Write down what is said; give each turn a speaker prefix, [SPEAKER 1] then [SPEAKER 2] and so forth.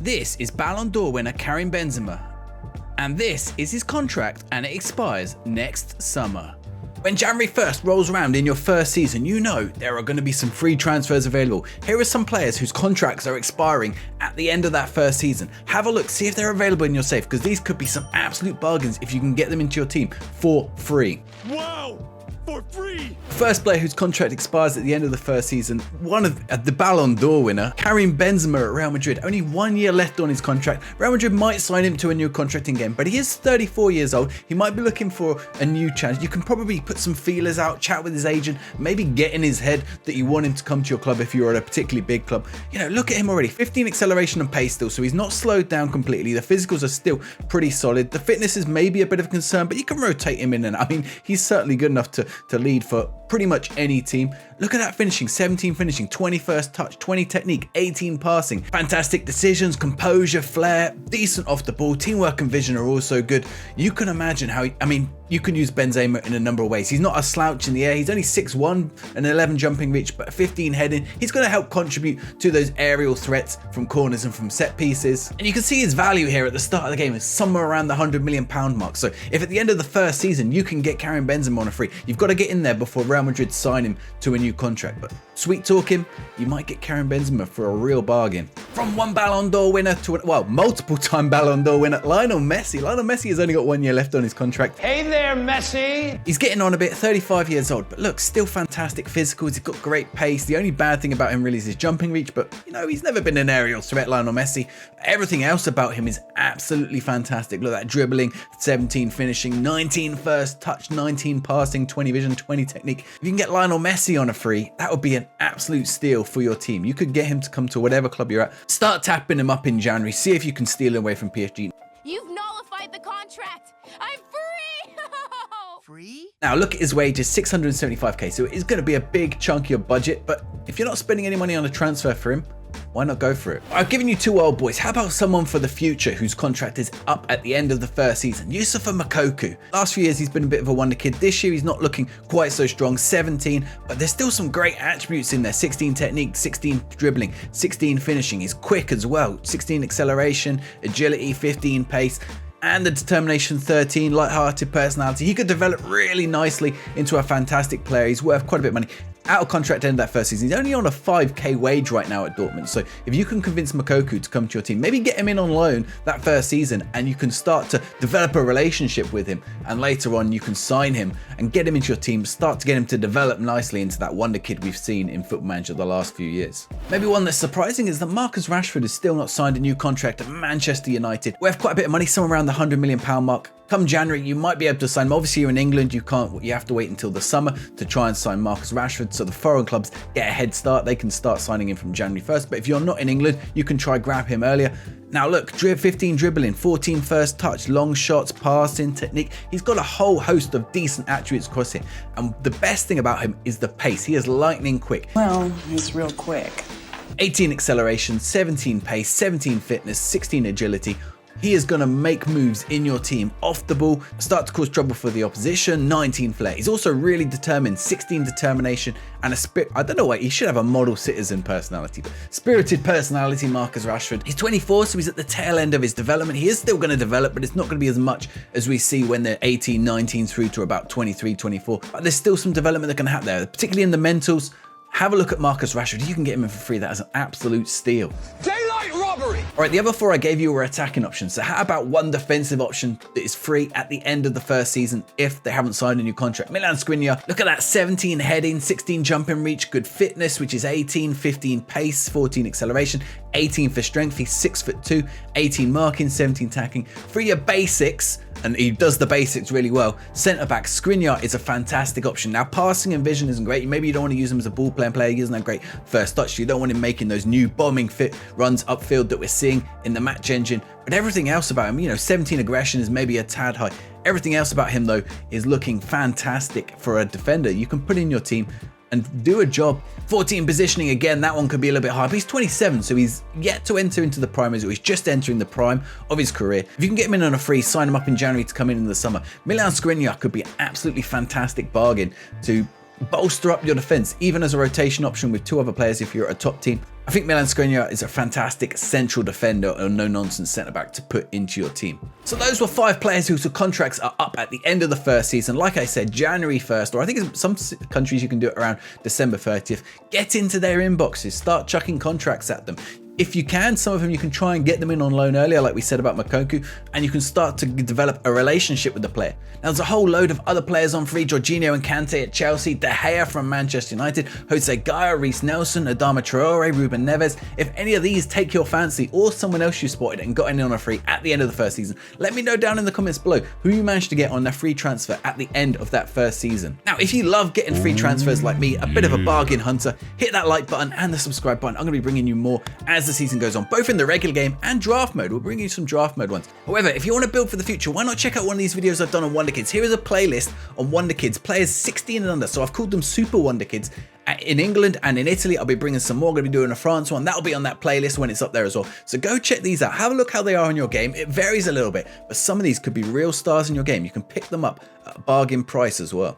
[SPEAKER 1] This is Ballon d'Or winner Karim Benzema, and this is his contract, and it expires next summer. When January 1st rolls around in your first season, you know there are going to be some free transfers available. Here are some players whose contracts are expiring at the end of that first season. Have a look, see if they're available in your safe, because these could be some absolute bargains if you can get them into your team for free.
[SPEAKER 2] Wow! For free!
[SPEAKER 1] First player whose contract expires at the end of the first season, one of the Ballon d'Or winner, Karim Benzema at Real Madrid. Only 1 year left on his contract. Real Madrid might sign him to a new contract in game, but he is 34 years old. He might be looking for a new challenge. You can probably put some feelers out, chat with his agent, maybe get in his head that you want him to come to your club if you're at a particularly big club. You know, look at him already. 15 acceleration and pace still, so he's not slowed down completely. The physicals are still pretty solid. The fitness is maybe a bit of a concern, but you can rotate him in and out. I mean, he's certainly good enough to lead for pretty much any team. Look at that finishing, 17 finishing, 20 first touch, 20 technique, 18 passing. Fantastic decisions, composure, flair, decent off the ball. Teamwork and vision are also good. You can imagine how, you can use Benzema in a number of ways. He's not a slouch in the air. He's only 6'1", an 11 jumping reach, but 15 heading. He's going to help contribute to those aerial threats from corners and from set pieces. And you can see his value here at the start of the game is somewhere around the £100 million mark. So if at the end of the first season you can get Karim Benzema on a free, you've got to get in there before Real Madrid sign him to a new contract. But sweet talk him, you might get Karim Benzema for a real bargain. From one Ballon d'Or winner to, multiple time Ballon d'Or winner, Lionel Messi. Lionel Messi has only got 1 year left on his contract.
[SPEAKER 3] Hey there, Messi!
[SPEAKER 1] He's getting on a bit, 35 years old, but look, still fantastic physicals. He's got great pace. The only bad thing about him really is his jumping reach, but he's never been an aerial threat, Lionel Messi. Everything else about him is absolutely fantastic. Look at that dribbling, 17 finishing, 19 first touch, 19 passing, 20 vision, 20 technique. If you can get Lionel Messi on a free, that would be an absolute steal for your team. You could get him to come to whatever club you're at. Start tapping him up in January. See if you can steal him away from PSG.
[SPEAKER 4] You've nullified the contract. I'm free.
[SPEAKER 2] Free?
[SPEAKER 1] Now look at his wages, 675k. So it's going to be a big chunk of your budget. But if you're not spending any money on a transfer for him, why not go for it? I've given you two old boys. How about someone for the future whose contract is up at the end of the first season? Yusufa Moukoko. Last few years he's been a bit of a wonder kid. This year he's not looking quite so strong, 17, but there's still some great attributes in there. 16 technique, 16 dribbling, 16 finishing. He's quick as well. 16 acceleration, agility, 15 pace. And the determination, 13, light-hearted personality. He could develop really nicely into a fantastic player. He's worth quite a bit of money. Out of contract end of that first season. He's only on a 5k wage right now at Dortmund. So if you can convince Moukoko to come to your team, maybe get him in on loan that first season and you can start to develop a relationship with him. And later on you can sign him and get him into your team, start to get him to develop nicely into that wonder kid we've seen in Football Manager the last few years. Maybe one that's surprising is that Marcus Rashford has still not signed a new contract at Manchester United. We have quite a bit of money, somewhere around the £100 million mark. Come January, you might be able to sign him. Obviously, you're in England, you have to wait until the summer to try and sign Marcus Rashford. So the foreign clubs get a head start. They can start signing him from January 1st. But if you're not in England, you can try grab him earlier. Now look, 15 dribbling, 14 first touch, long shots, passing, technique. He's got a whole host of decent attributes across it. And the best thing about him is the pace. He is lightning quick.
[SPEAKER 5] Well, he's real quick.
[SPEAKER 1] 18 acceleration, 17 pace, 17 fitness, 16 agility. He is going to make moves in your team off the ball, start to cause trouble for the opposition, 19 flair. He's also really determined, 16 determination and a spirit. I don't know why, he should have a model citizen personality, but spirited personality, Marcus Rashford. He's 24, so he's at the tail end of his development. He is still going to develop, but it's not going to be as much as we see when they're 18, 19 through to about 23, 24. But there's still some development that can happen there, particularly in the mentals. Have a look at Marcus Rashford. You can get him in for free. That is an absolute steal.
[SPEAKER 3] Daylight robbery!
[SPEAKER 1] All right, the other four I gave you were attacking options. So how about one defensive option that is free at the end of the first season if they haven't signed a new contract? Milan Skriniar. Look at that, 17 heading, 16 jumping reach, good fitness, which is 18, 15 pace, 14 acceleration, 18 for strength. He's 6'2", 18 marking, 17 tackling. For your basics, and he does the basics really well, centre-back Skriniar is a fantastic option. Now, passing and vision isn't great. Maybe you don't want to use him as a ball-playing player. He doesn't have great first touch. You don't want him making those new bombing fit runs upfield that we're seeing in the match engine. But everything else about him, 17 aggression is maybe a tad high. Everything else about him, though, is looking fantastic for a defender. You can put in your team and do a job. 14 positioning, again, that one could be a little bit high, but he's 27, so he's yet to enter into the prime, or he's just entering the prime of his career. If you can get him in on a free, sign him up in January to come in the summer. Milan Skriniar could be an absolutely fantastic bargain to bolster up your defense, even as a rotation option with 2 other players if you're a top team. I think Milan Skriniar is a fantastic central defender or no-nonsense centre-back to put into your team. So those were 5 players whose contracts are up at the end of the first season. Like I said, January 1st, or I think in some countries you can do it around December 30th. Get into their inboxes, start chucking contracts at them. If you can, some of them you can try and get them in on loan earlier, like we said about Makonku, and you can start to develop a relationship with the player. Now, there's a whole load of other players on free: Jorginho and Kante at Chelsea, De Gea from Manchester United, Jose Gaia, Reece Nelson, Adama Traore, Ruben Neves. If any of these take your fancy, or someone else you spotted and got in on a free at the end of the first season, let me know down in the comments below who you managed to get on a free transfer at the end of that first season. Now, if you love getting free transfers like me, a bit of a bargain hunter, hit that like button and the subscribe button. I'm going to be bringing you more as the season goes on, both in the regular game and draft mode. We'll bring you some draft mode ones. However, if you want to build for the future, why not check out one of these videos I've done on wonderkids? Here is a playlist on wonderkids, players 16 and under. So I've called them super wonderkids. In England and in Italy, I'll be bringing some more. I'm going to be doing a France one. That'll be on that playlist when it's up there as well. So go check these out. Have a look how they are in your game. It varies a little bit, but some of these could be real stars in your game. You can pick them up at a bargain price as well.